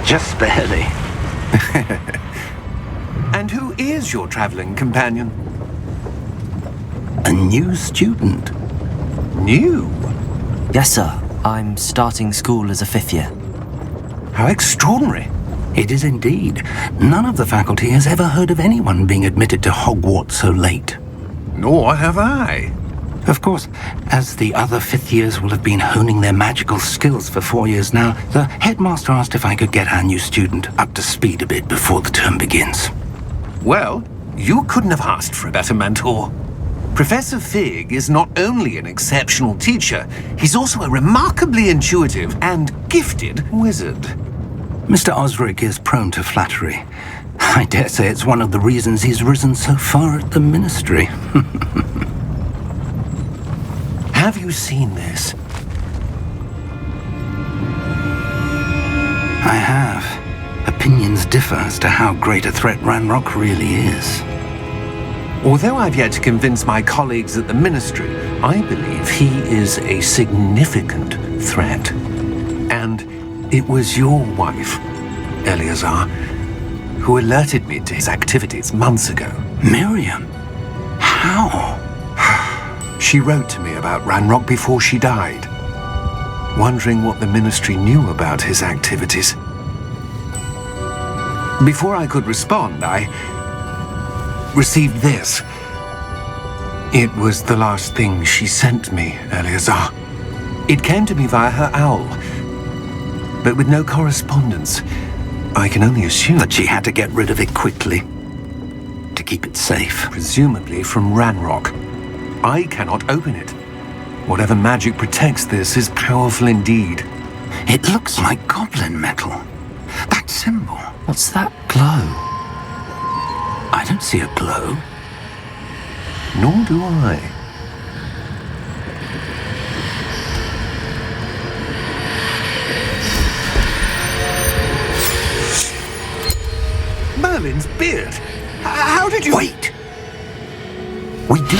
Just barely. And who is your traveling companion? A new student. New? Yes, sir. I'm starting school as a 5th year. How extraordinary. It is indeed. None of the faculty has ever heard of anyone being admitted to Hogwarts so late. Nor have I. Of course, as the other 5th years will have been honing their magical skills for 4 years now, the headmaster asked if I could get our new student up to speed a bit before the term begins. Well, you couldn't have asked for a better mentor. Professor Fig is not only an exceptional teacher, he's also a remarkably intuitive and gifted wizard. Mr. Osric is prone to flattery. I dare say it's one of the reasons he's risen so far at the Ministry. Have you seen this? I have. Opinions differ as to how great a threat Ranrock really is. Although I've yet to convince my colleagues at the Ministry, I believe he is a significant threat. And it was your wife, Eleazar, who alerted me to his activities months ago. Miriam? How? She wrote to me about Ranrock before she died, wondering what the Ministry knew about his activities. Before I could respond, I received this. It was the last thing she sent me, Eleazar. It came to me via her owl, but with no correspondence. I can only assume that she had to get rid of it quickly, to keep it safe. Presumably from Ranrock. I cannot open it. Whatever magic protects this is powerful indeed. It looks like goblin metal. That symbol. What's that glow? I don't see a glow. Nor do I. Merlin's beard. How did you... Wait! We do...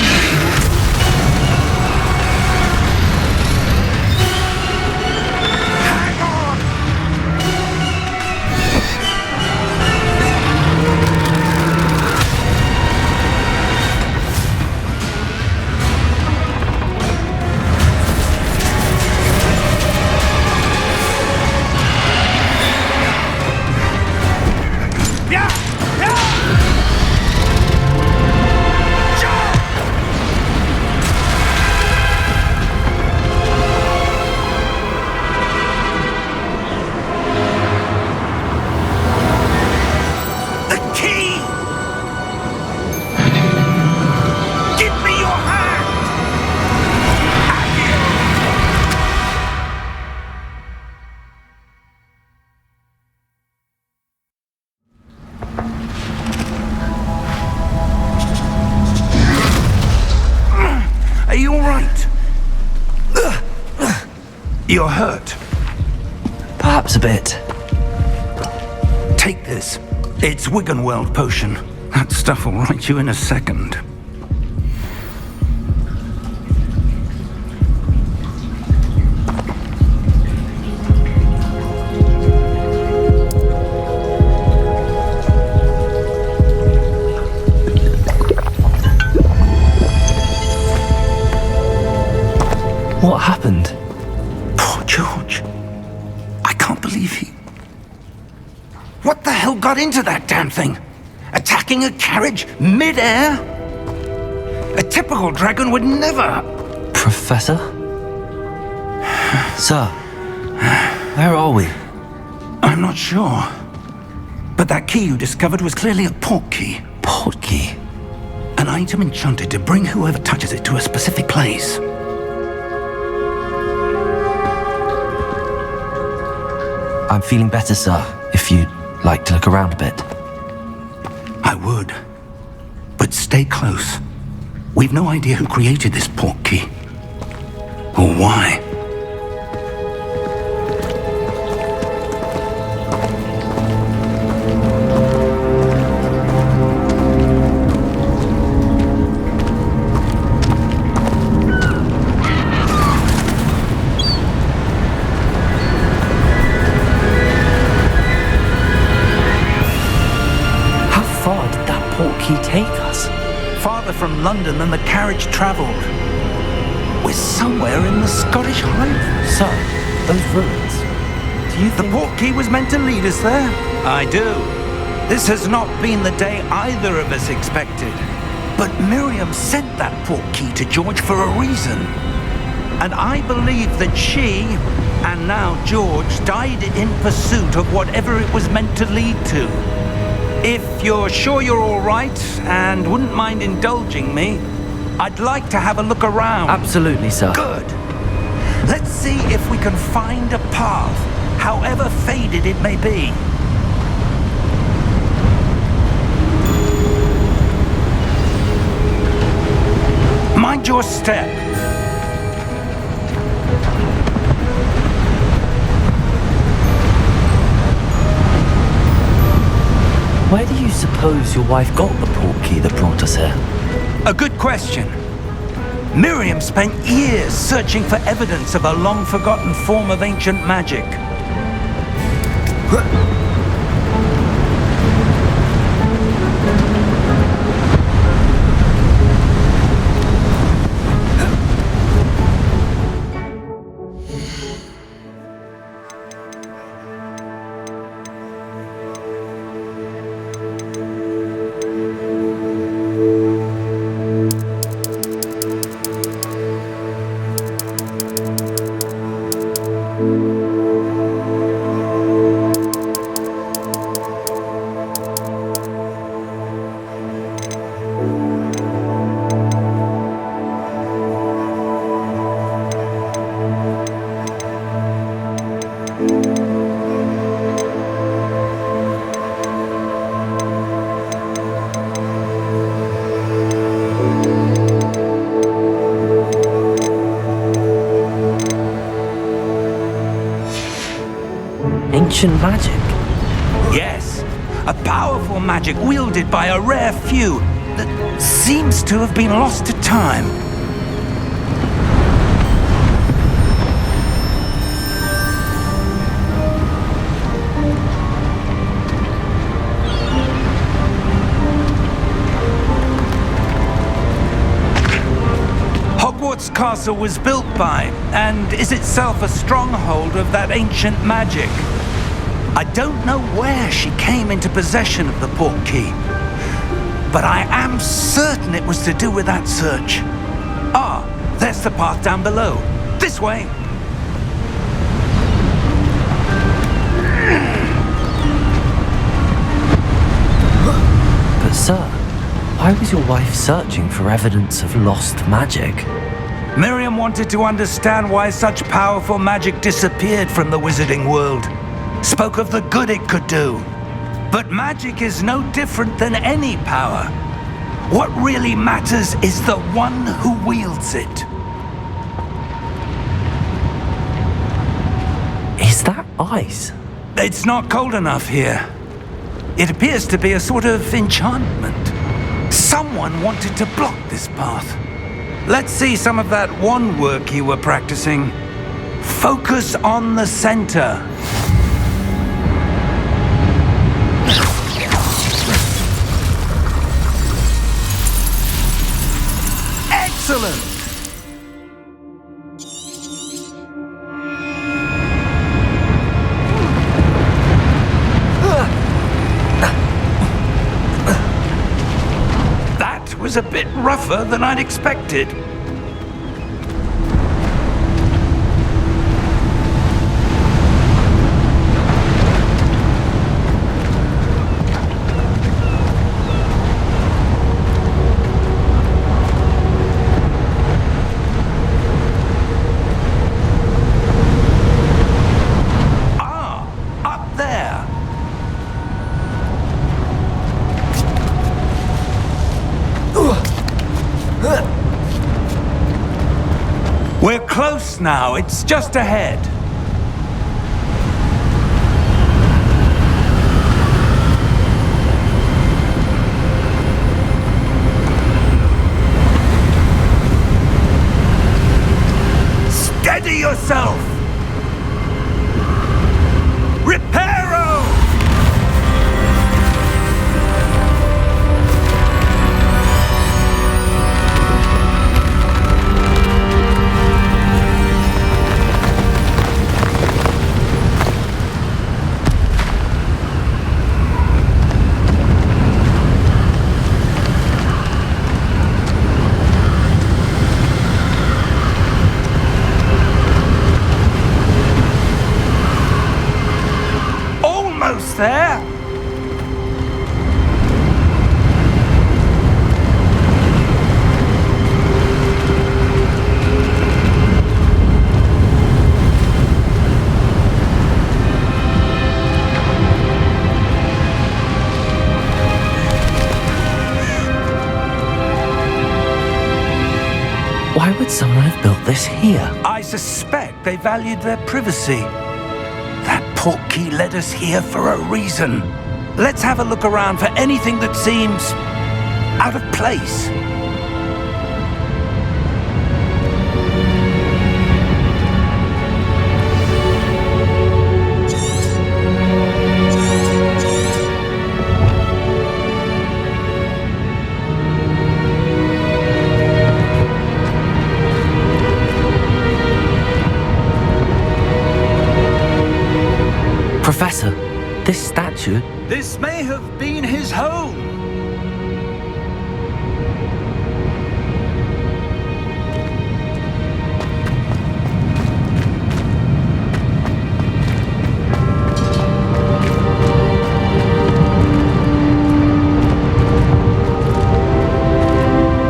Are you all right? You're hurt. Perhaps a bit. Take this. It's Wiggenweld potion. That stuff will right you in a second. What happened? Poor George. I can't believe he... What the hell got into that damn thing? Attacking a carriage mid-air? A typical dragon would never... Professor? Sir, where are we? I'm not sure. But that key you discovered was clearly a port key. Port key? An item enchanted to bring whoever touches it to a specific place. I'm feeling better, sir, if you'd like to look around a bit. I would. But stay close. We've no idea who created this port key. Or why. portkey take us? Farther from London than the carriage travelled. We're somewhere in the Scottish Highlands. Sir, those ruins. Do you The think... portkey was meant to lead us there? I do. This has not been the day either of us expected. But Miriam sent that portkey to George for a reason. And I believe that she, and now George, died in pursuit of whatever it was meant to lead to. If you're sure you're all right and wouldn't mind indulging me, I'd like to have a look around. Absolutely, sir. Good. Let's see if we can find a path, however faded it may be. Mind your step. Where do you suppose your wife got the portkey that brought us here? A good question. Miriam spent years searching for evidence of a long-forgotten form of ancient magic. Ancient magic? Yes, a powerful magic wielded by a rare few that seems to have been lost to time. Hogwarts Castle was built by, and is itself a stronghold of that ancient magic. I don't know where she came into possession of the portkey, but I am certain it was to do with that search. Ah, there's the path down below. This way. But sir, why was your wife searching for evidence of lost magic? Miriam wanted to understand why such powerful magic disappeared from the wizarding world. Spoke of the good it could do. But magic is no different than any power. What really matters is the one who wields it. Is that ice? It's not cold enough here. It appears to be a sort of enchantment. Someone wanted to block this path. Let's see some of that wand work you were practicing. Focus on the center. Excellent! That was a bit rougher than I'd expected. We're close now. It's just ahead. Steady yourself! Reparo! Why would someone have built this here? I suspect they valued their privacy. That portkey led us here for a reason. Let's have a look around for anything that seems out of place. Professor, this statue... This may have been his home.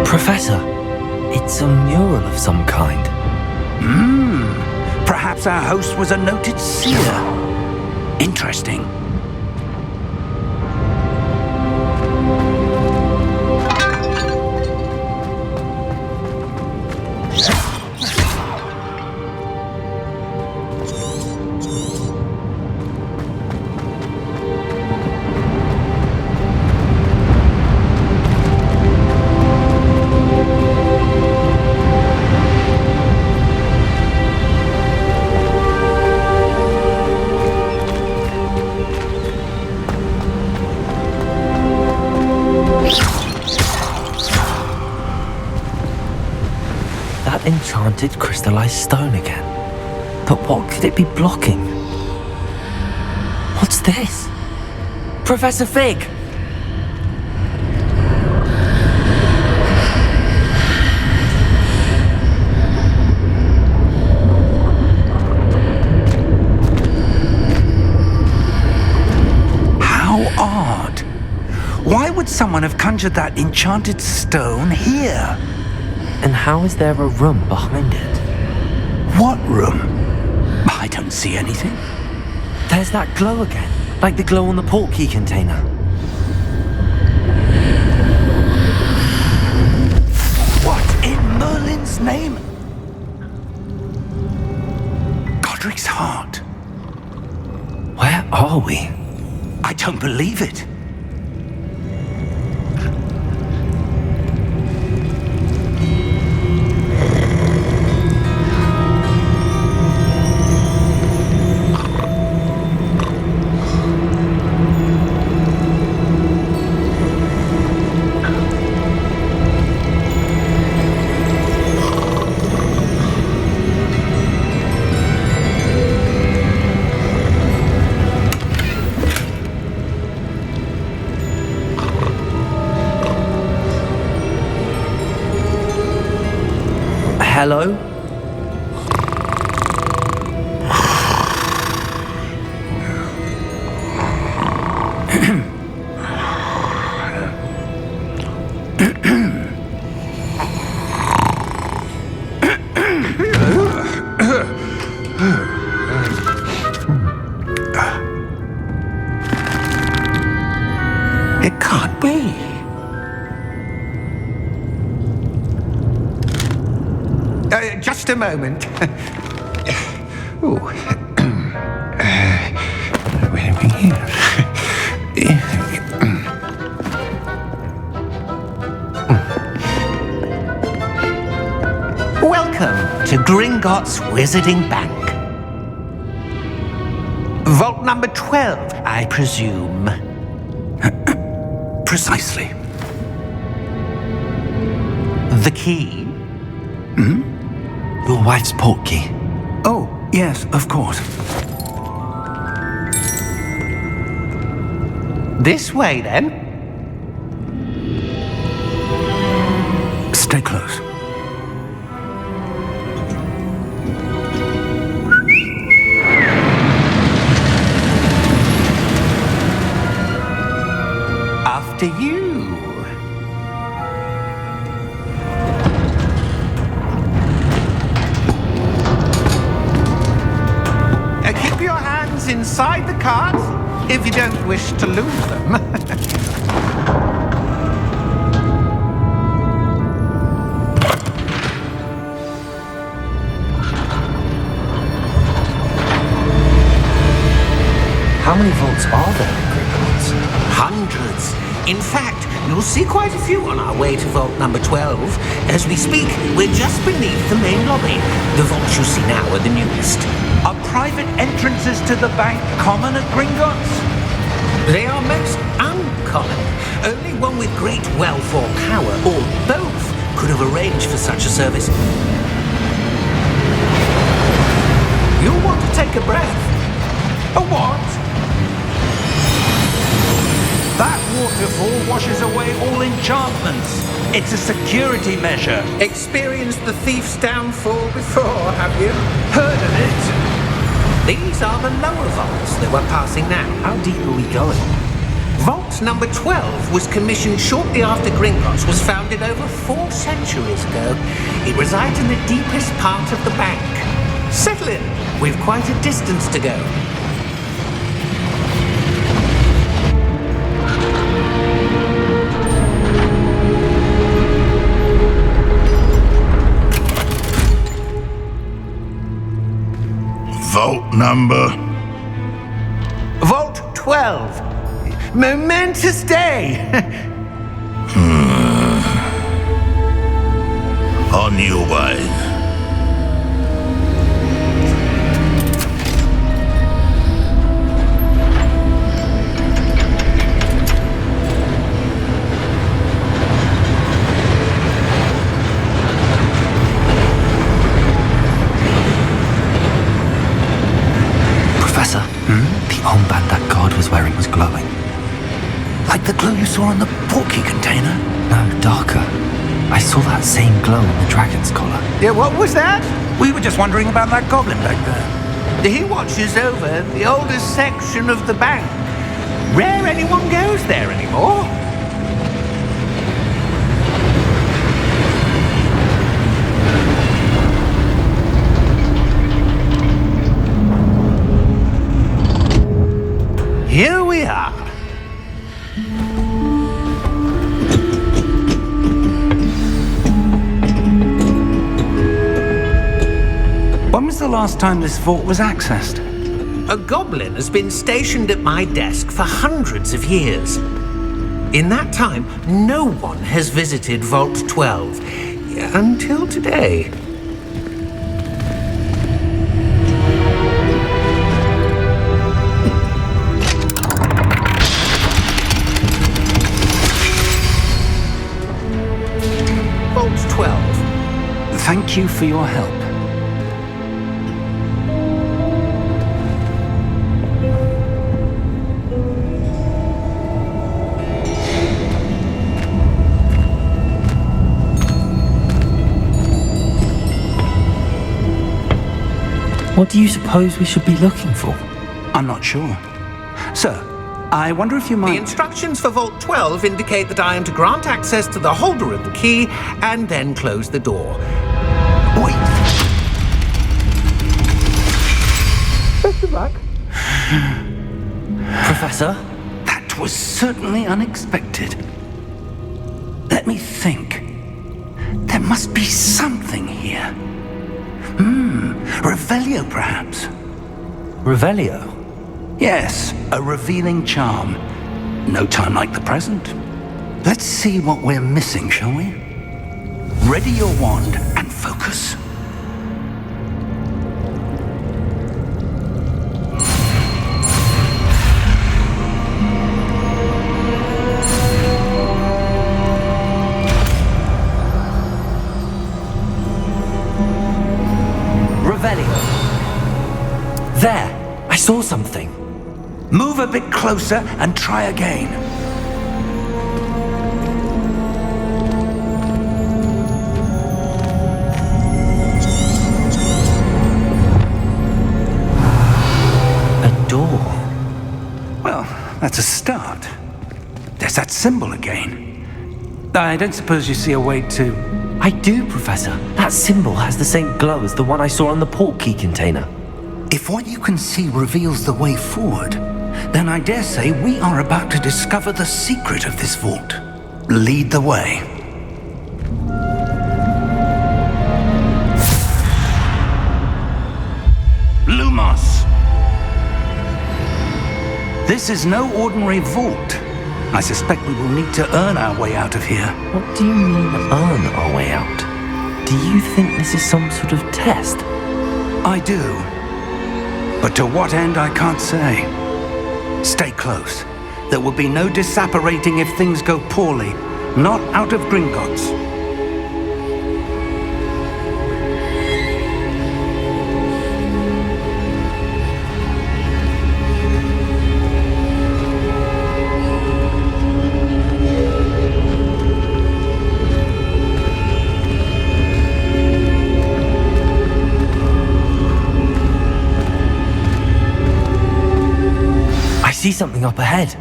Professor, it's a mural of some kind. Perhaps our host was a noted seer. Interesting. That enchanted crystallized stone again. But what could it be blocking? What's this? Professor Fig! How odd. Why would someone have conjured that enchanted stone here? And how is there a room behind it? What room? I don't see anything. There's that glow again, like the glow on the portkey container. What in Merlin's name? Godric's heart. Where are we? I don't believe it. Hello? It can't be. Just a moment. Ooh. Where are we here? Welcome to Gringotts Wizarding Bank. Vault number 12, I presume. Precisely. The key? Your wife's portkey. Oh, yes, of course. This way, then. Stay close. After you. Keep your hands inside the cart if you don't wish to lose them. many vaults are there in Gringotts? Hundreds. In fact, you'll see quite a few on our way to vault number 12. As we speak, we're just beneath the main lobby. The vaults you see now are the newest. Are private entrances to the bank common at Gringotts? They are most uncommon. Only one with great wealth or power, or both, could have arranged for such a service. You'll want to take a breath. A what? That waterfall washes away all enchantments. It's a security measure. Experienced the thief's downfall before, have you? Heard of it? These are the lower vaults that we're passing now. How deep are we going? Vault number 12 was commissioned shortly after Gringotts was founded over 4 centuries ago. It resides in the deepest part of the bank. Settle in. We've quite a distance to go. Vault number? Vault 12. Momentous day. On your way. Professor, the armband that guard was wearing was glowing. Like the glow you saw on the porky container? No, darker. I saw that same glow on the dragon's collar. Yeah, what was that? We were just wondering about that goblin back there. He watches over the oldest section of the bank. Rare anyone goes there anymore. Here we are. When was the last time this vault was accessed? A goblin has been stationed at my desk for hundreds of years. In that time, no one has visited Vault 12 until today. Vault 12. Thank you for your help. What do you suppose we should be looking for? I'm not sure. Sir, I wonder if you The might... instructions for Vault 12 indicate that I am to grant access to the holder of the key and then close the door. Wait! Best of luck. Professor? That was certainly unexpected. Let me think. There must be something here. Revelio, perhaps? Revelio? Yes, a revealing charm. No time like the present. Let's see what we're missing, shall we? Ready your wand and focus. There! I saw something. Move a bit closer and try again. A door. Well, that's a start. There's that symbol again. I don't suppose you see a way to... I do, Professor. That symbol has the same glow as the one I saw on the port key container. If what you can see reveals the way forward, then I dare say we are about to discover the secret of this vault. Lead the way. Lumos! This is no ordinary vault. I suspect we will need to earn our way out of here. What do you mean, earn our way out? Do you think this is some sort of test? I do. But to what end, I can't say. Stay close. There will be no disapparating if things go poorly. Not out of Gringotts. I see something up ahead.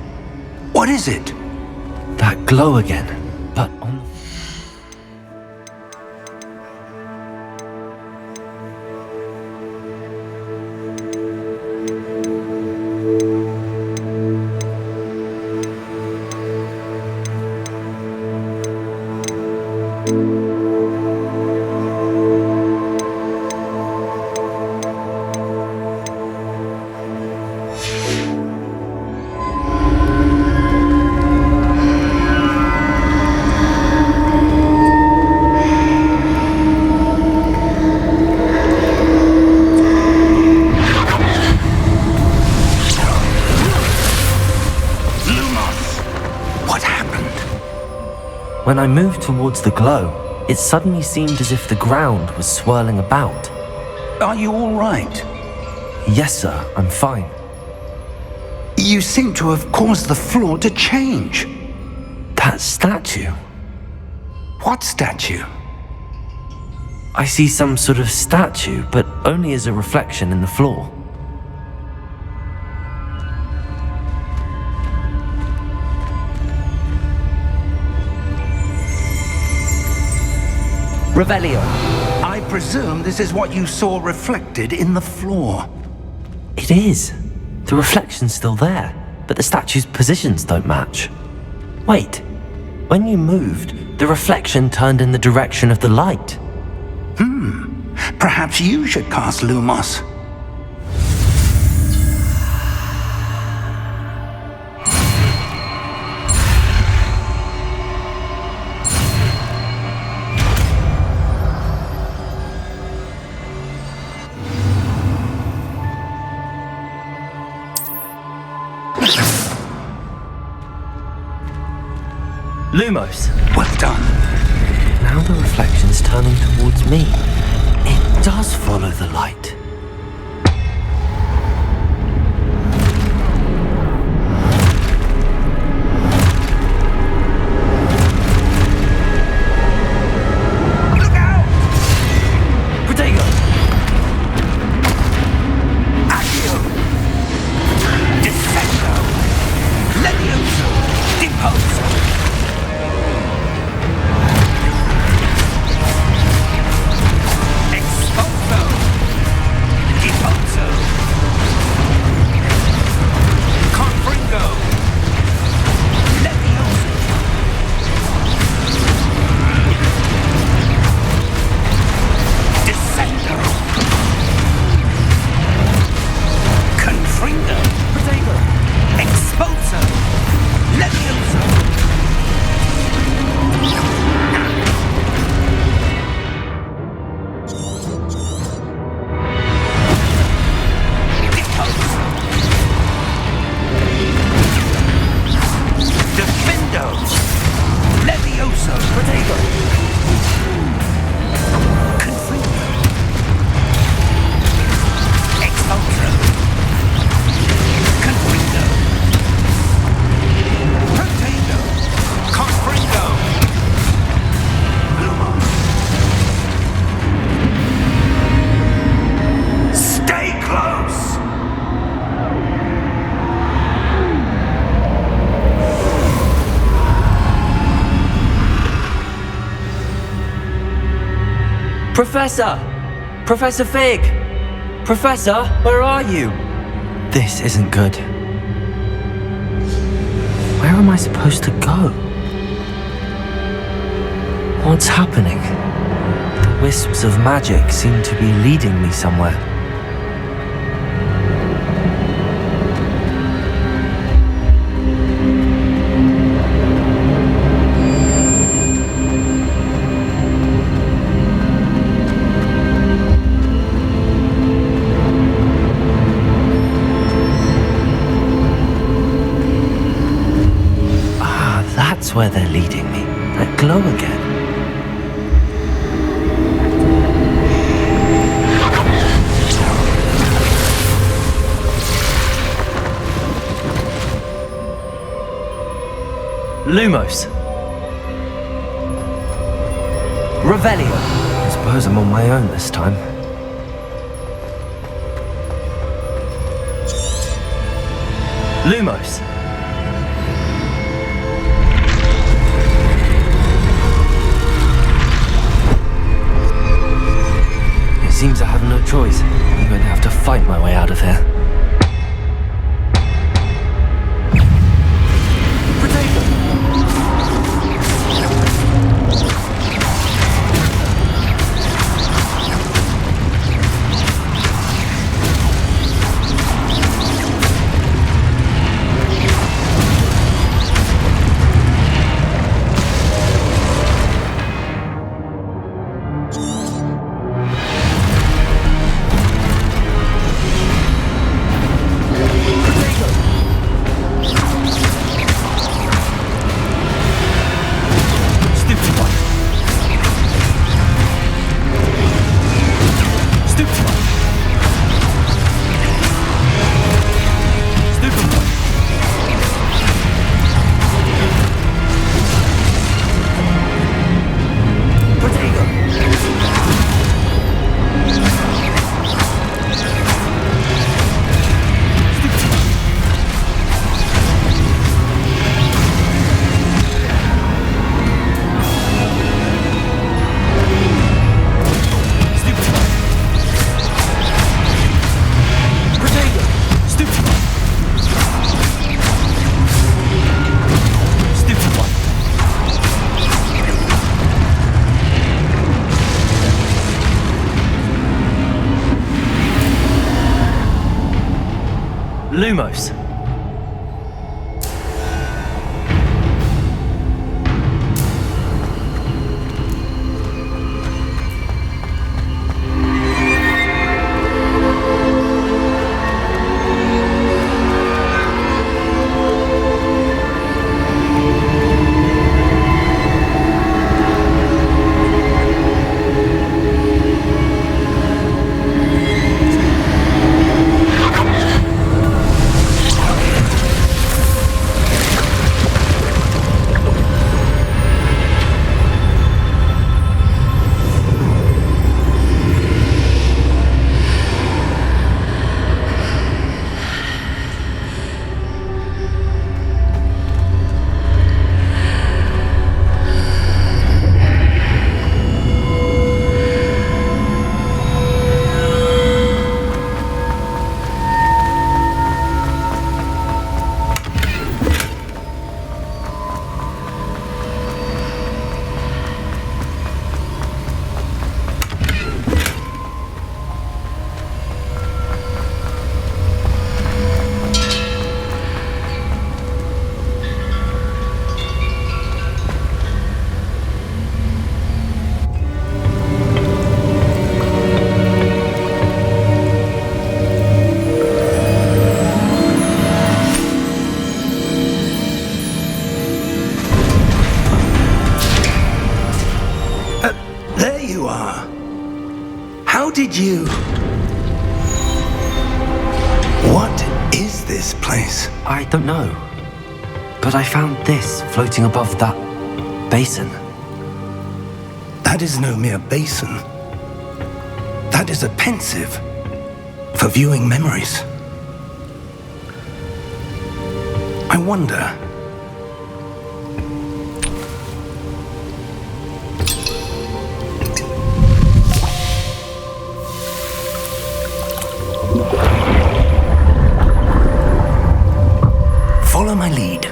What is it? That glow again, but on the... When I moved towards the glow, it suddenly seemed as if the ground was swirling about. Are you all right? Yes, sir, I'm fine. You seem to have caused the floor to change. That statue. What statue? I see some sort of statue, but only as a reflection in the floor. Revelio. I presume this is what you saw reflected in the floor. It is. The reflection's still there, but the statue's positions don't match. Wait, when you moved, the reflection turned in the direction of the light. Perhaps you should cast Lumos. Lumos! Well done. Now the reflection's turning towards me. It does follow the light. Look out! Protego! Accio! Dissecto! Levioso! Deposo! Professor! Professor Fig! Professor, where are you? This isn't good. Where am I supposed to go? What's happening? The wisps of magic seem to be leading me somewhere. where they're leading me. That glow again. Lumos. Revelio. I suppose I'm on my own this time. Lumos. It seems I have no choice. I'm going to have to fight my way out of here. Lumos. did you... What is this place? I don't know. But I found this floating above that basin. That is no mere basin. That is a pensive for viewing memories. I wonder... Follow my lead.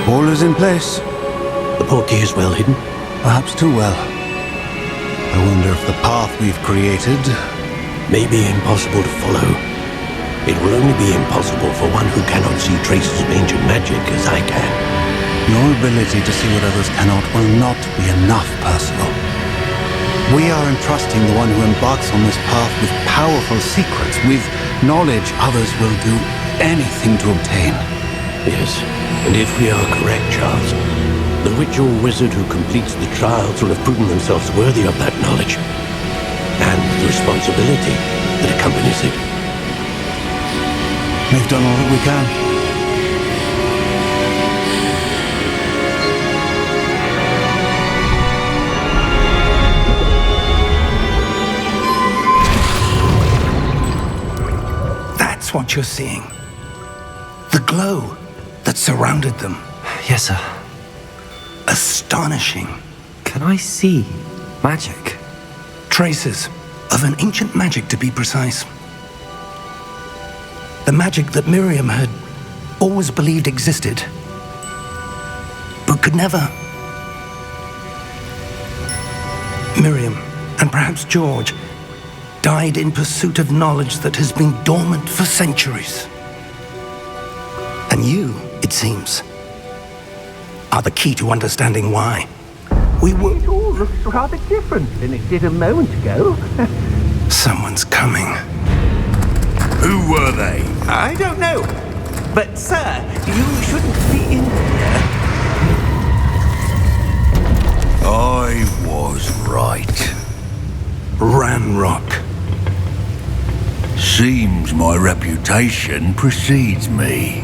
All is in place. The portkey is well hidden. Perhaps too well. I wonder if the path we've created may be impossible to follow. It will only be impossible for one who cannot see traces of ancient magic as I can. Your ability to see what others cannot will not be enough, Percival. We are entrusting the one who embarks on this path with powerful secrets, with knowledge others will do anything to obtain. Yes, and if we are correct, Charles, the witch or wizard who completes the trials will have proven themselves worthy of that knowledge, and the responsibility that accompanies it. We've done all that we can. That's what you're seeing. The glow that surrounded them. Yes, sir. Astonishing. Can I see magic? Traces of an ancient magic, to be precise. The magic that Miriam had always believed existed, but could never. Miriam, and perhaps George, died in pursuit of knowledge that has been dormant for centuries. And you, it seems, are the key to understanding why. It all looks rather different than it did a moment ago. Someone's coming. Who were they? I don't know. But, sir, you shouldn't be in here. I was right. Ranrock. Seems my reputation precedes me.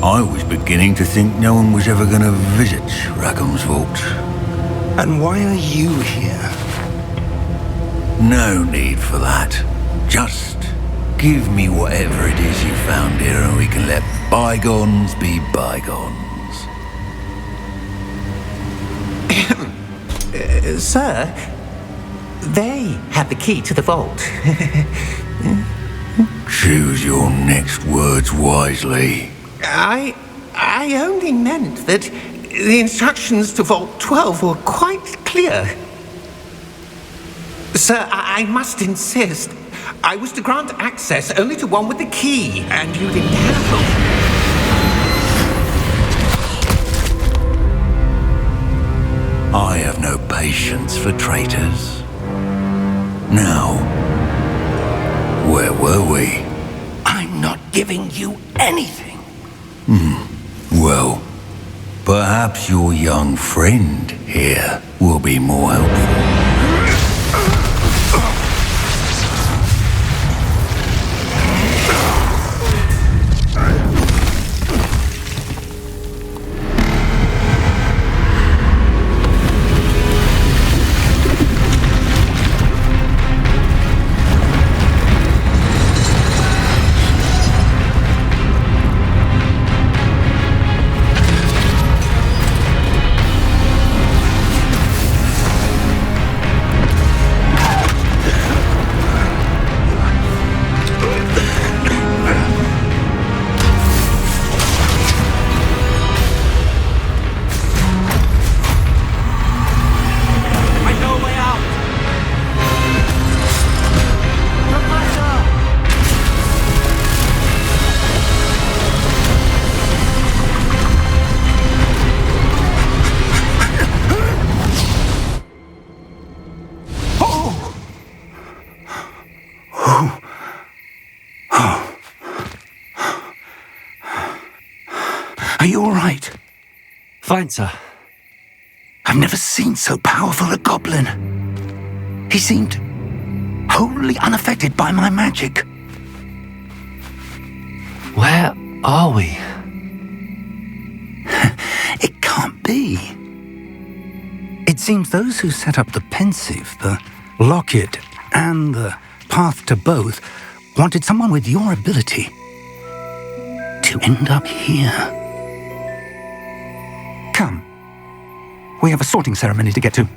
I was beginning to think no one was ever going to visit Rackham's vault. And why are you here? No need for that. Just give me whatever it is you found here and we can let bygones be bygones. Sir, they have the key to the vault. Choose your next words wisely. I only meant that the instructions to Vault 12 were quite clear. Sir, I must insist. I was to grant access only to one with the key, and you didn't have them. I have no patience for traitors. Now, where were we? I'm not giving you anything. Well, perhaps your young friend here will be more helpful. Are you all right? Fine, sir. I've never seen so powerful a goblin. He seemed wholly unaffected by my magic. Where are we? It can't be. It seems those who set up the pensive, the locket, and the path to both wanted someone with your ability to end up here. Come. We have a sorting ceremony to get to.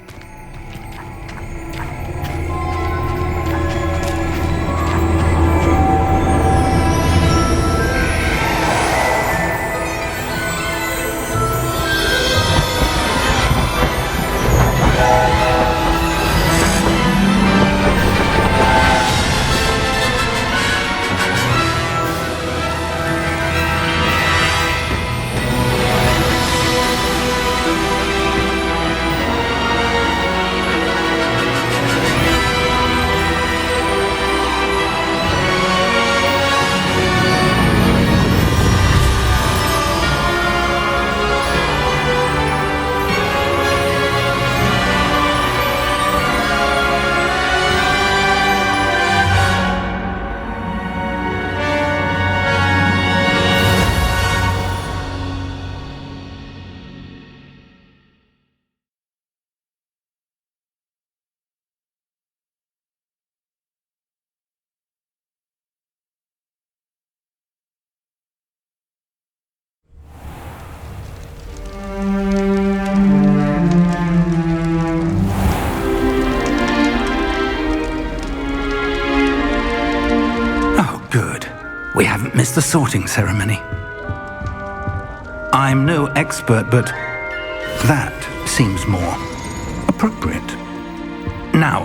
We haven't missed the sorting ceremony. I'm no expert, but that seems more appropriate. Now,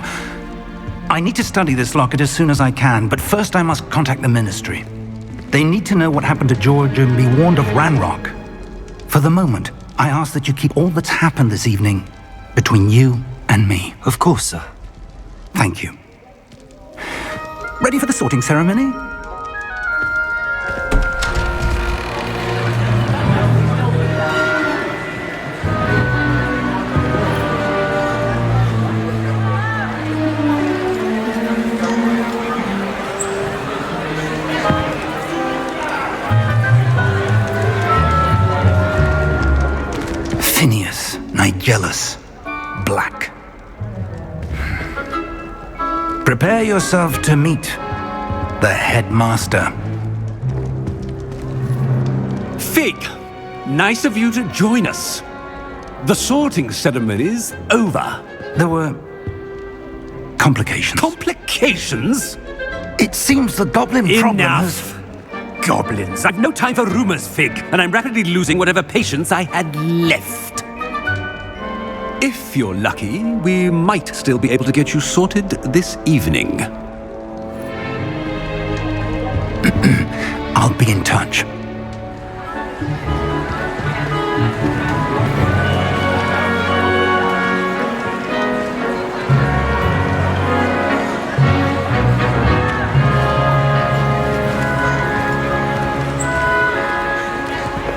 I need to study this locket as soon as I can, but first I must contact the Ministry. They need to know what happened to George and be warned of Ranrock. For the moment, I ask that you keep all that's happened this evening between you and me. Of course, sir. Thank you. Ready for the sorting ceremony? Phineas, Nigellus, Black. Prepare yourself to meet the headmaster. Fig, nice of you to join us. The sorting ceremony's over. There were complications. Complications? It seems the goblin problem has... Enough! Goblins. I've no time for rumors, Fig, and I'm rapidly losing whatever patience I had left. If you're lucky, we might still be able to get you sorted this evening. I'll be in touch.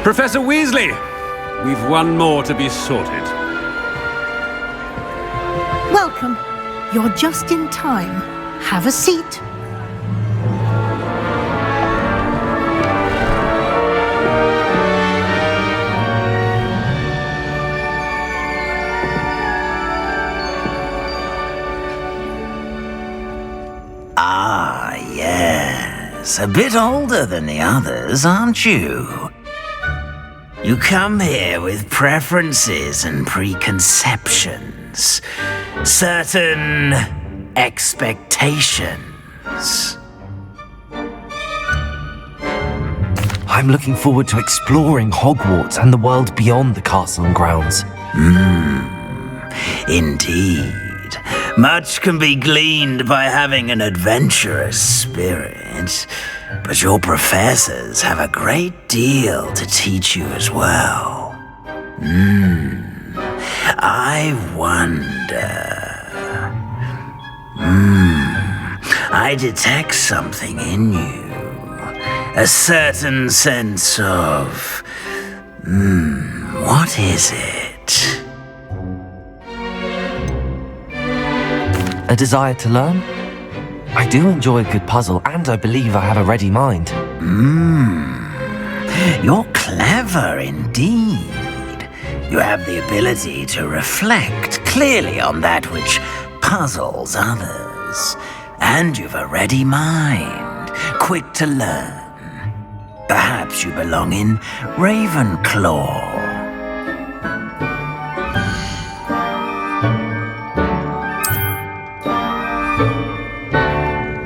Professor Weasley, we've one more to be sorted. Welcome. You're just in time. Have a seat. Ah, yes. A bit older than the others, aren't you? You come here with preferences and preconceptions. Certain expectations. I'm looking forward to exploring Hogwarts and the world beyond the castle and grounds. Indeed. Much can be gleaned by having an adventurous spirit, but your professors have a great deal to teach you as well. I wonder... I detect something in you. A certain sense of... what is it? A desire to learn? I do enjoy a good puzzle, and I believe I have a ready mind. You're clever indeed. You have the ability to reflect clearly on that which puzzles others. And you've a ready mind, quick to learn. Perhaps you belong in Ravenclaw.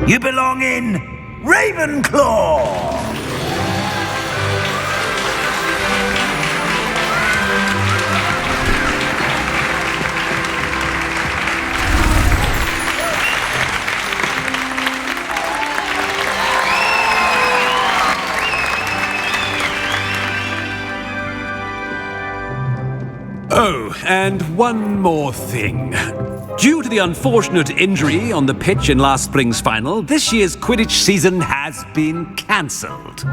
You belong in Ravenclaw! Oh, and one more thing. Due to the unfortunate injury on the pitch in last spring's final, this year's Quidditch season has been cancelled.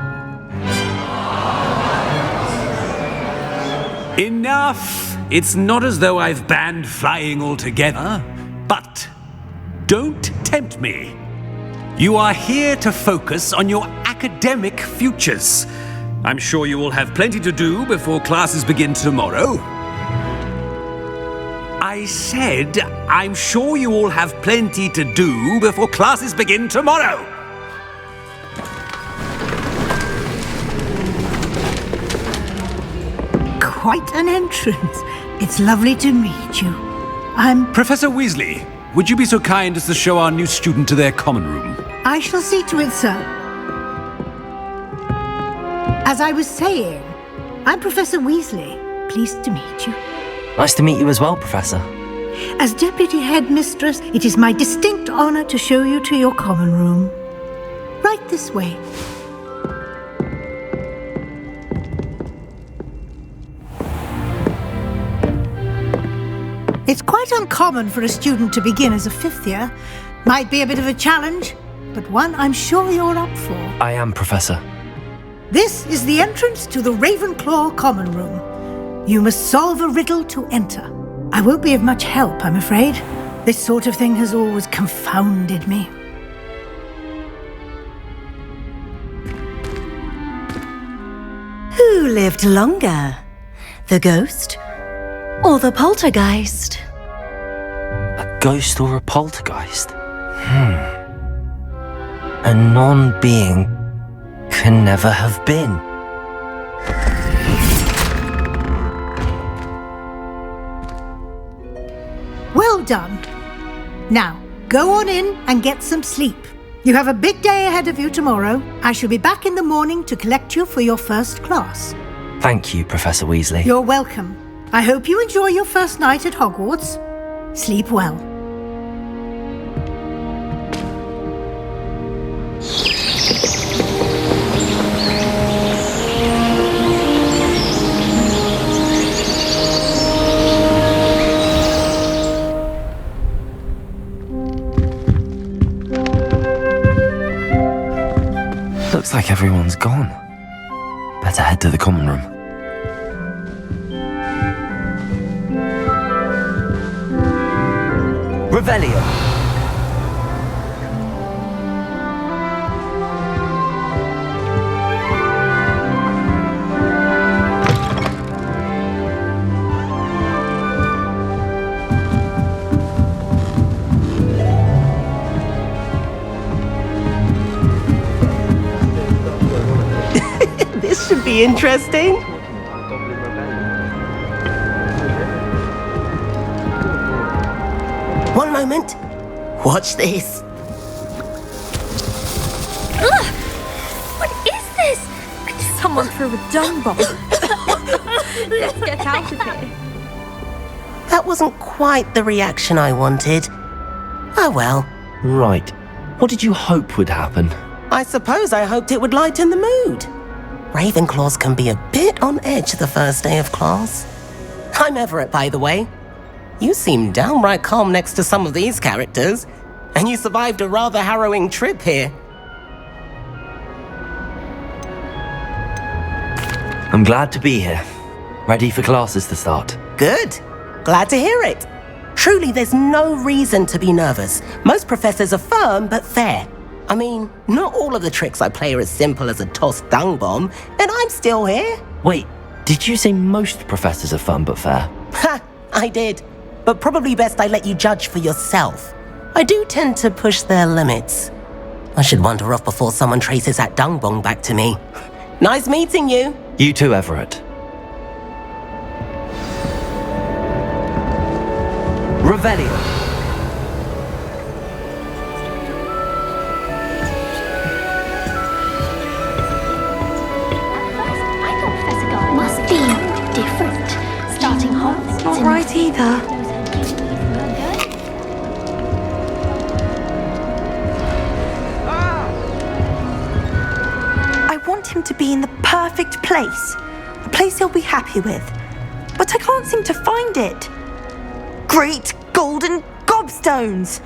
Enough! It's not as though I've banned flying altogether, but don't tempt me. You are here to focus on your academic futures. I'm sure you will have plenty to do before classes begin tomorrow. I said, I'm sure you all have plenty to do before classes begin tomorrow. Quite an entrance. It's lovely to meet you. I'm... Professor Weasley, would you be so kind as to show our new student to their common room? I shall see to it, sir. As I was saying, I'm Professor Weasley. Pleased to meet you. Nice to meet you as well, Professor. As Deputy Headmistress, it is my distinct honor to show you to your common room. Right this way. It's quite uncommon for a student to begin as a fifth year. Might be a bit of a challenge, but one I'm sure you're up for. I am, Professor. This is the entrance to the Ravenclaw Common Room. You must solve a riddle to enter. I won't be of much help, I'm afraid. This sort of thing has always confounded me. Who lived longer? The ghost or the poltergeist? A ghost or a poltergeist? A non-being can never have been. Well done. Now, go on in and get some sleep. You have a big day ahead of you tomorrow. I shall be back in the morning to collect you for your first class. Thank you, Professor Weasley. You're welcome. I hope you enjoy your first night at Hogwarts. Sleep well. Looks like everyone's gone. Better head to the common room. Revelio. This should be interesting. One moment. Watch this. Ugh! What is this? Someone threw a dung bomb. Let's get out of here. That wasn't quite the reaction I wanted. Oh well. Right. What did you hope would happen? I suppose I hoped it would lighten the mood. Ravenclaws can be a bit on edge the first day of class. I'm Everett, by the way. You seem downright calm next to some of these characters, and you survived a rather harrowing trip here. I'm glad to be here. Ready for classes to start. Good. Glad to hear it. Truly, there's no reason to be nervous. Most professors are firm but fair. I mean, not all of the tricks I play are as simple as a tossed dung bomb, and I'm still here. Wait, did you say most professors are fun but fair? Ha, I did. But probably best I let you judge for yourself. I do tend to push their limits. I should wander off before someone traces that dung bomb back to me. Nice meeting you. You too, Everett. Revelio. Must be different. Starting Hogwarts. Not right either. I want him to be in the perfect place. A place he'll be happy with. But I can't seem to find it. Great golden gobstones!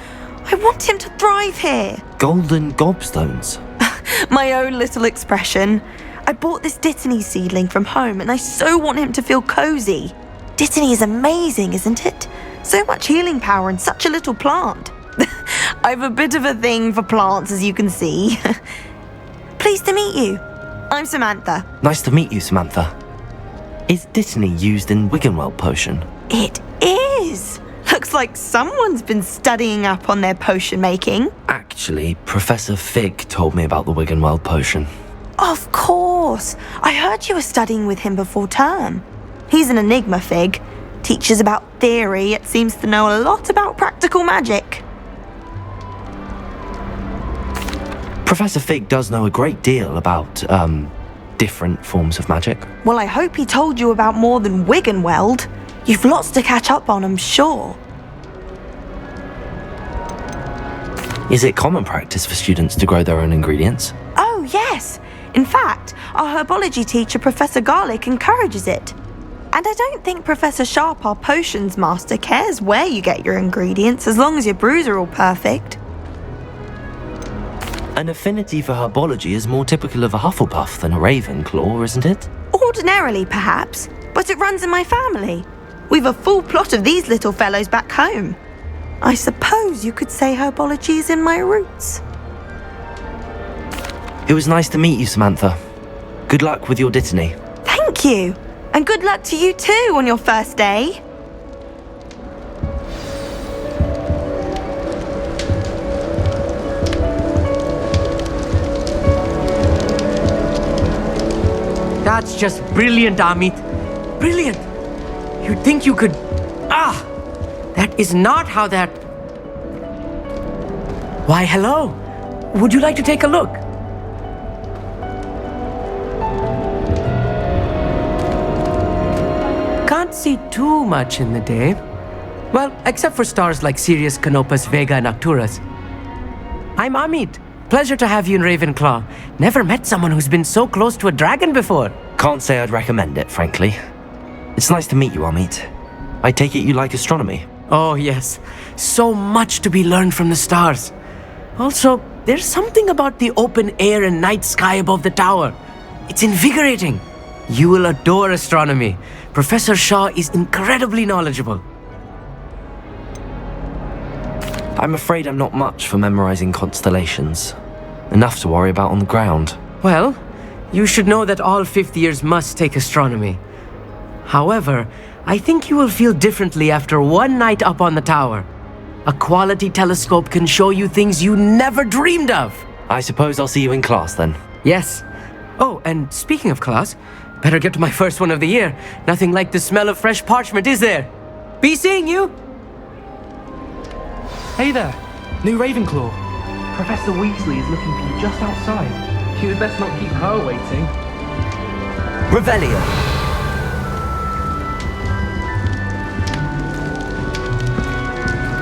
I want him to thrive here. Golden gobstones? My own little expression. I bought this Dittany seedling from home and I so want him to feel cozy. Dittany is amazing, isn't it? So much healing power in such a little plant. I've a bit of a thing for plants, as you can see. Pleased to meet you. I'm Samantha. Nice to meet you, Samantha. Is Dittany used in Wiggenweld potion? It is. Looks like someone's been studying up on their potion making. Actually, Professor Fig told me about the Wiggenweld potion. Of course. I heard you were studying with him before term. He's an enigma, Fig. Teaches about theory, yet seems to know a lot about practical magic. Professor Fig does know a great deal about, different forms of magic. Well, I hope he told you about more than wig and weld. You've lots to catch up on, I'm sure. Is it common practice for students to grow their own ingredients? Oh, yes. In fact, our herbology teacher, Professor Garlick, encourages it. And I don't think Professor Sharp, our potions master, cares where you get your ingredients as long as your brews are all perfect. An affinity for herbology is more typical of a Hufflepuff than a Ravenclaw, isn't it? Ordinarily, perhaps, but it runs in my family. We've a full plot of these little fellows back home. I suppose you could say herbology is in my roots. It was nice to meet you, Samantha. Good luck with your dittany. Thank you. And good luck to you too on your first day. That's just brilliant, Amit. Brilliant. You'd think you could... That is not how that... Why, hello. Would you like to take a look? Can't see too much in the day. Well, except for stars like Sirius, Canopus, Vega, and Arcturus. I'm Amit. Pleasure to have you in Ravenclaw. Never met someone who's been so close to a dragon before. Can't say I'd recommend it, frankly. It's nice to meet you, Amit. I take it you like astronomy. Oh, yes. So much to be learned from the stars. Also, there's something about the open air and night sky above the tower. It's invigorating. You will adore astronomy. Professor Shaw is incredibly knowledgeable. I'm afraid I'm not much for memorizing constellations. Enough to worry about on the ground. Well, you should know that all fifth years must take astronomy. However, I think you will feel differently after one night up on the tower. A quality telescope can show you things you never dreamed of. I suppose I'll see you in class then. Yes. Oh, and speaking of class, better get to my first one of the year. Nothing like the smell of fresh parchment, is there? Be seeing you! Hey there, new Ravenclaw. Professor Weasley is looking for you just outside. You'd best not keep her waiting. Revelio.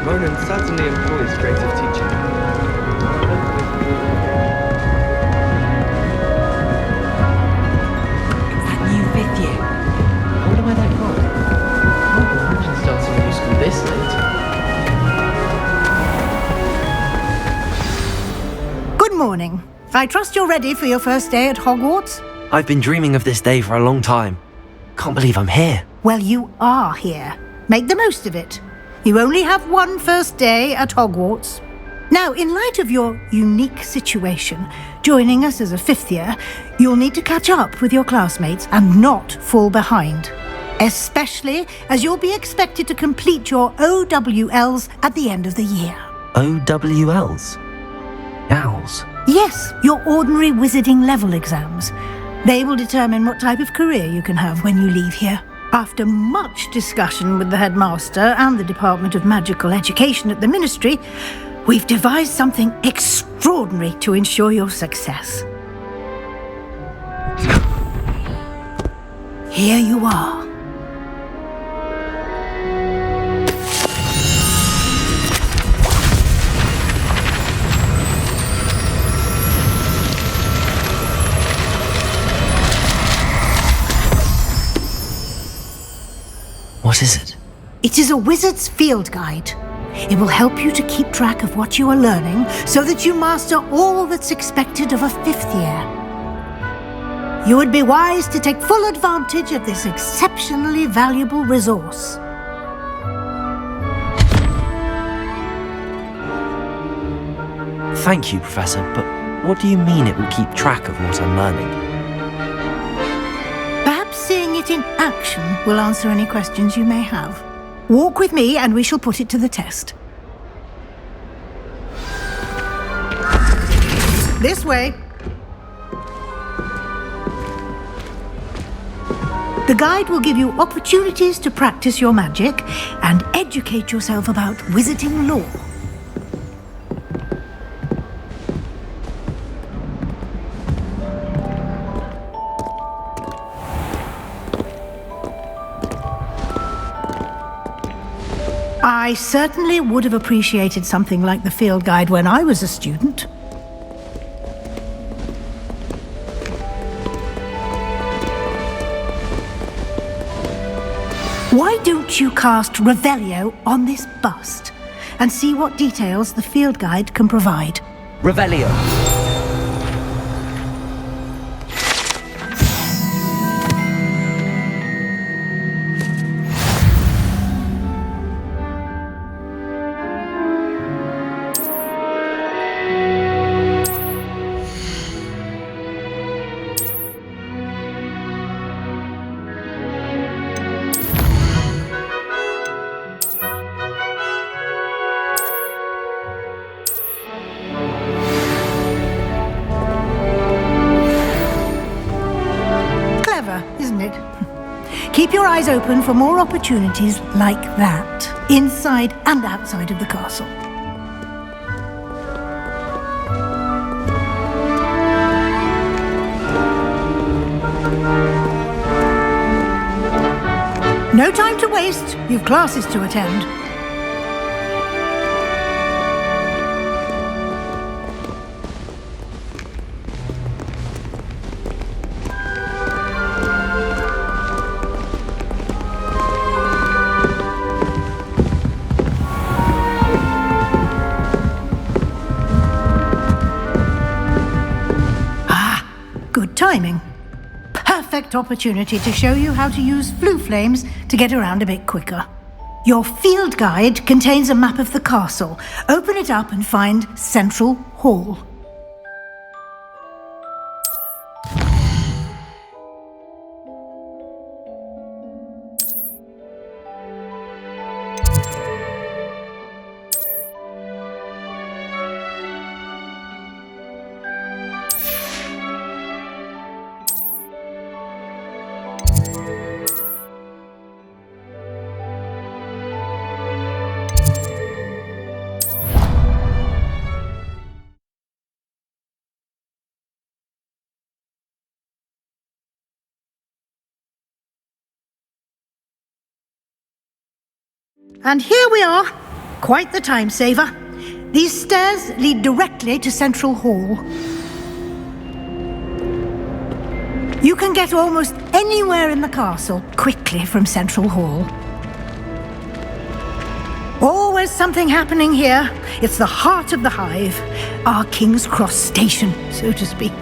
Ronan certainly employs creative teaching. It's that new fifth year. I wonder where they're from. I can't imagine starting a new school this late. Good morning. I trust you're ready for your first day at Hogwarts? I've been dreaming of this day for a long time. Can't believe I'm here. Well, you are here. Make the most of it. You only have one first day at Hogwarts. Now, in light of your unique situation, joining us as a fifth year, you'll need to catch up with your classmates and not fall behind. Especially as you'll be expected to complete your OWLs at the end of the year. OWLs? Owls? Yes, your ordinary wizarding level exams. They will determine what type of career you can have when you leave here. After much discussion with the headmaster and the Department of Magical Education at the Ministry, we've devised something extraordinary to ensure your success. Here you are. What is it? It is a wizard's field guide. It will help you to keep track of what you are learning so that you master all that's expected of a fifth year. You would be wise to take full advantage of this exceptionally valuable resource. Thank you, Professor, but what do you mean it will keep track of what I'm learning? Perhaps seeing it in action will answer any questions you may have. Walk with me and we shall put it to the test. This way. The guide will give you opportunities to practice your magic and educate yourself about wizarding lore. I certainly would have appreciated something like the field guide when I was a student. Why don't you cast Revelio on this bust and see what details the field guide can provide? Revelio. Keep your eyes open for more opportunities like that, inside and outside of the castle. No time to waste. You've classes to attend. Good timing. Perfect opportunity to show you how to use flue flames to get around a bit quicker. Your field guide contains a map of the castle. Open it up and find Central Hall. And here we are. Quite the time saver. These stairs lead directly to Central Hall. You can get almost anywhere in the castle quickly from Central Hall. Always something happening here. It's the heart of the hive. Our King's Cross station, so to speak.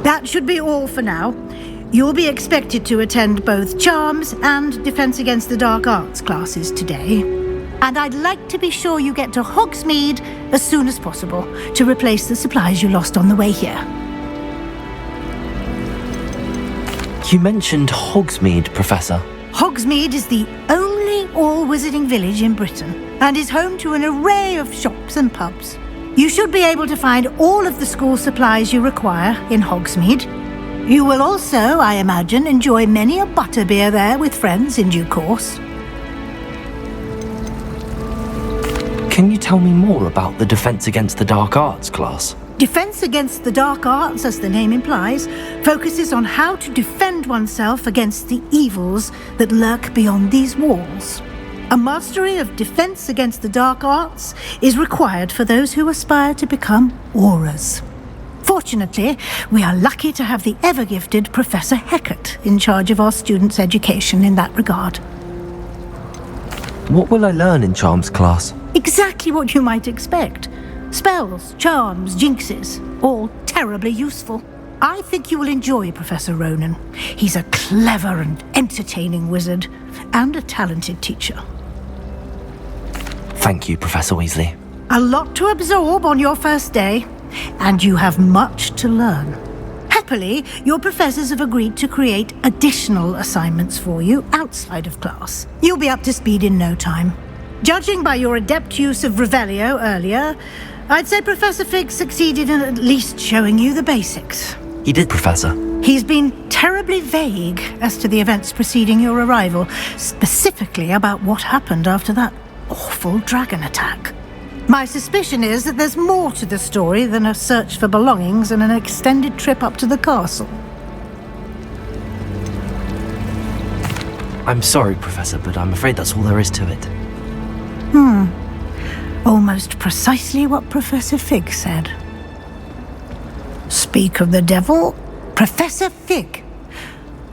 That should be all for now. You'll be expected to attend both Charms and Defense Against the Dark Arts classes today. And I'd like to be sure you get to Hogsmeade as soon as possible to replace the supplies you lost on the way here. You mentioned Hogsmeade, Professor. Hogsmeade is the only all-wizarding village in Britain and is home to an array of shops and pubs. You should be able to find all of the school supplies you require in Hogsmeade. You will also, I imagine, enjoy many a butterbeer there with friends in due course. Can you tell me more about the Defense Against the Dark Arts class? Defense Against the Dark Arts, as the name implies, focuses on how to defend oneself against the evils that lurk beyond these walls. A mastery of Defense Against the Dark Arts is required for those who aspire to become auras. Fortunately, we are lucky to have the ever-gifted Professor Heckert in charge of our students' education in that regard. What will I learn in Charms class? Exactly what you might expect. Spells, charms, jinxes, all terribly useful. I think you will enjoy Professor Ronan. He's a clever and entertaining wizard, and a talented teacher. Thank you, Professor Weasley. A lot to absorb on your first day, and you have much to learn. Happily, your professors have agreed to create additional assignments for you outside of class. You'll be up to speed in no time. Judging by your adept use of Revelio earlier, I'd say Professor Fig succeeded in at least showing you the basics. He did, Professor. He's been terribly vague as to the events preceding your arrival, specifically about what happened after that awful dragon attack. My suspicion is that there's more to the story than a search for belongings and an extended trip up to the castle. I'm sorry, Professor, but I'm afraid that's all there is to it. Almost precisely what Professor Fig said. Speak of the devil, Professor Fig.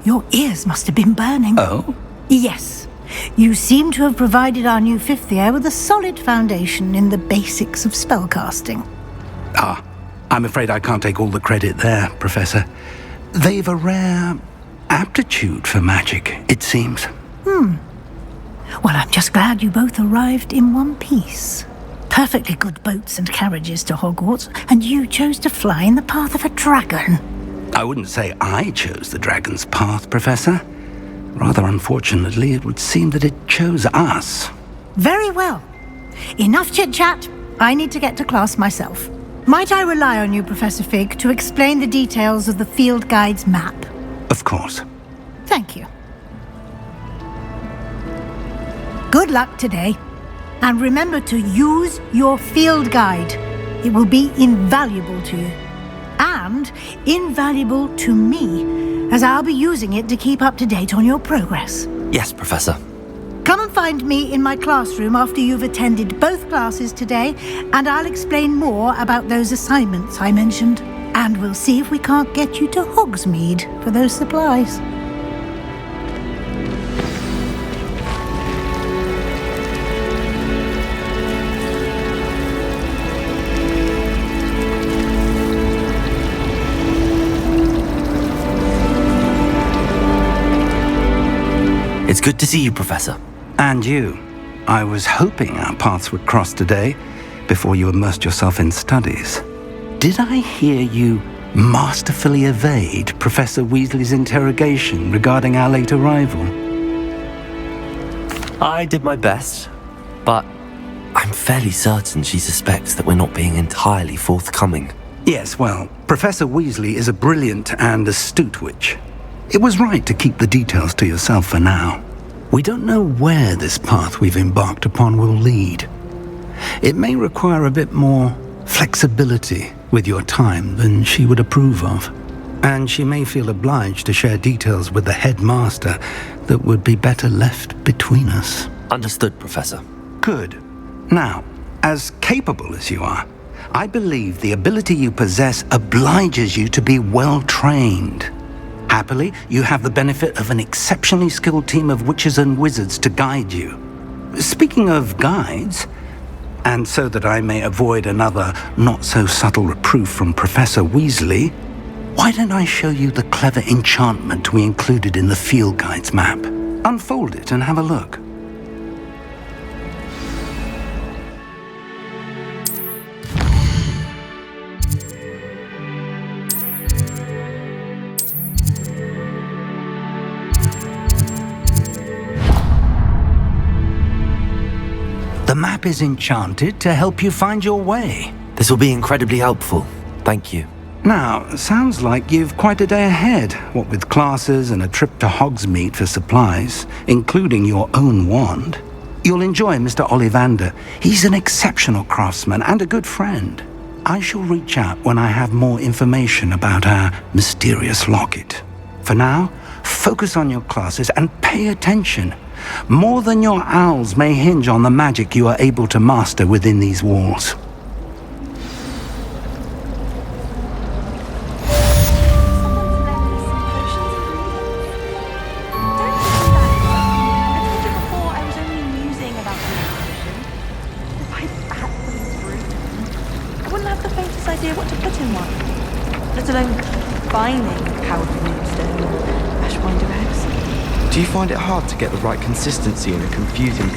Your ears must have been burning. Oh? Yes. You seem to have provided our new fifth year with a solid foundation in the basics of spellcasting. I'm afraid I can't take all the credit there, Professor. They've a rare aptitude for magic, it seems. Well, I'm just glad you both arrived in one piece. Perfectly good boats and carriages to Hogwarts, and you chose to fly in the path of a dragon. I wouldn't say I chose the dragon's path, Professor. Rather unfortunately, it would seem that it chose us. Very well. Enough chit-chat. I need to get to class myself. Might I rely on you, Professor Fig, to explain the details of the field guide's map? Of course. Thank you. Good luck today. And remember to use your field guide. It will be invaluable to you. And invaluable to me, as I'll be using it to keep up to date on your progress. Yes, Professor. Come and find me in my classroom after you've attended both classes today, and I'll explain more about those assignments I mentioned. And we'll see if we can't get you to Hogsmeade for those supplies. It's good to see you, Professor. And you. I was hoping our paths would cross today, before you immersed yourself in studies. Did I hear you masterfully evade Professor Weasley's interrogation regarding our late arrival? I did my best, but I'm fairly certain she suspects that we're not being entirely forthcoming. Yes, well, Professor Weasley is a brilliant and astute witch. It was right to keep the details to yourself for now. We don't know where this path we've embarked upon will lead. It may require a bit more flexibility with your time than she would approve of. And she may feel obliged to share details with the headmaster that would be better left between us. Understood, Professor. Good. Now, as capable as you are, I believe the ability you possess obliges you to be well trained. Happily, you have the benefit of an exceptionally skilled team of witches and wizards to guide you. Speaking of guides, and so that I may avoid another not-so-subtle reproof from Professor Weasley, why don't I show you the clever enchantment we included in the field guide's map? Unfold it and have a look. The map is enchanted to help you find your way. This will be incredibly helpful. Thank you. Now, sounds like you've quite a day ahead, what with classes and a trip to Hogsmeade for supplies, including your own wand. You'll enjoy Mr. Ollivander. He's an exceptional craftsman and a good friend. I shall reach out when I have more information about our mysterious locket. For now, focus on your classes and pay attention. More than your owls may hinge on the magic you are able to master within these walls. Do you find it hard to get the right consistency in a confusing...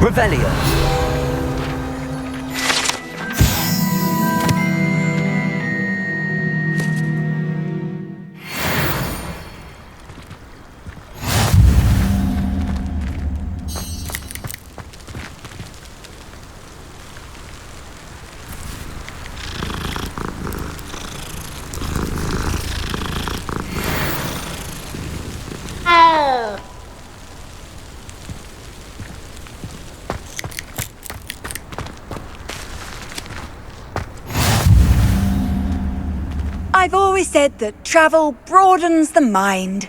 Revelio. I've always said that travel broadens the mind.